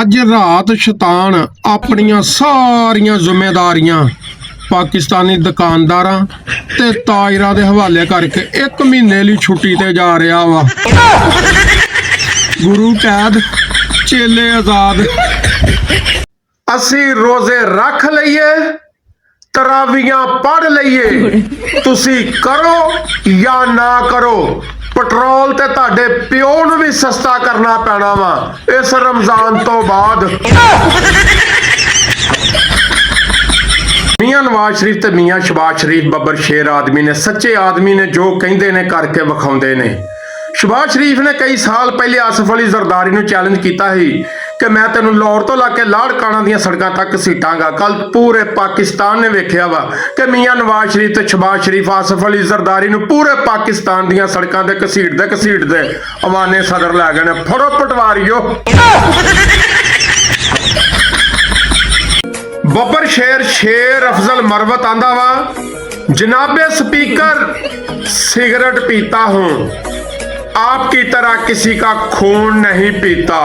ਅੱਜ ਰਾਤ ਸ਼ੈਤਾਨ ਆਪਣੀਆਂ ਸਾਰੀਆਂ ਜ਼ਿੰਮੇਵਾਰੀਆਂ ਪਾਕਿਸਤਾਨੀ ਦੁਕਾਨਦਾਰਾਂ ਤੇ ਤਾਜਰਾਂ ਦੇ ਹਵਾਲੇ ਕਰਕੇ 1 ਮਹੀਨੇ ਲਈ ਛੁੱਟੀ ਤੇ ਜਾ ਰਿਹਾ ਵਾ। ਗੁਰੂ ਕੈਦ ਚੇਲੇ ਆਜ਼ਾਦ। ਅਸੀਂ ਰੋਜ਼ੇ ਰੱਖ ਲਈਏ, ਤਰਾਵੀਆਂ ਪੜ੍ਹ ਲਈਏ, ਤੁਸੀਂ ਕਰੋ ਜਾਂ ਨਾ ਕਰੋ। ਪੈਟਰੋਲ ਤੇ ਤੁਹਾਡੇ ਪਿਓ ਨੂੰ ਵੀ ਸਸਤਾ ਕਰਨਾ ਪੈਣਾ ਵਾ ਇਸ ਰਮਜ਼ਾਨ ਤੋਂ ਬਾਅਦ। ਮੀਆਂ ਨਵਾਜ਼ ਸ਼ਰੀਫ ਤੇ ਮੀਆਂ ਸ਼ਬਾਜ਼ ਸ਼ਰੀਫ ਬੱਬਰ ਸ਼ੇਰ ਆਦਮੀ ਨੇ, ਸੱਚੇ ਆਦਮੀ ਨੇ, ਜੋ ਕਹਿੰਦੇ ਨੇ ਕਰਕੇ ਵਿਖਾਉਂਦੇ ਨੇ। ਸ਼ਬਾਜ਼ ਸ਼ਰੀਫ ਨੇ ਕਈ ਸਾਲ ਪਹਿਲੇ ਆਸਫ ਅਲੀ ਜ਼ਰਦਾਰੀ ਨੂੰ ਚੈਲੰਜ ਕੀਤਾ ਸੀ ਕਿ ਮੈਂ ਤੈਨੂੰ ਲਾਹੌਰ ਤੋਂ ਲਾ ਕੇ ਲਾੜਕਾਣਾ ਦੀਆਂ ਸੜਕਾਂ ਤੱਕ ਘਸੀਟਾਂਗਾ। ਕੱਲ ਪੂਰੇ ਪਾਕਿਸਤਾਨ ਨੇ ਵੇਖਿਆ ਵਾ ਕਿ ਮੀਆਂ ਨਵਾਜ਼ ਸ਼ਰੀਫ ਤੇ ਸ਼ਬਾਜ਼ ਸ਼ਰੀਫ ਆਸਫ ਅਲੀ ਜ਼ਰਦਾਰੀ ਨੂੰ ਪੂਰੇ ਪਾਕਿਸਤਾਨ ਦੀਆਂ ਸੜਕਾਂ ਤੇ ਘਸੀਟਦੇ ਅਵਾਨੇ ਸਦਰ ਲੈ ਗਏ ਨੇ। ਫੜੋ ਪਟਵਾਰੀਓ। ਬੱਬਰ ਸ਼ੇਰ ਅਫਜ਼ਲ ਮਰਵਤ ਆਂਦਾ ਵਾ, जनाबे स्पीकर सिगरेट पीता हूं, आपकी तरह किसी का खून नहीं पीता।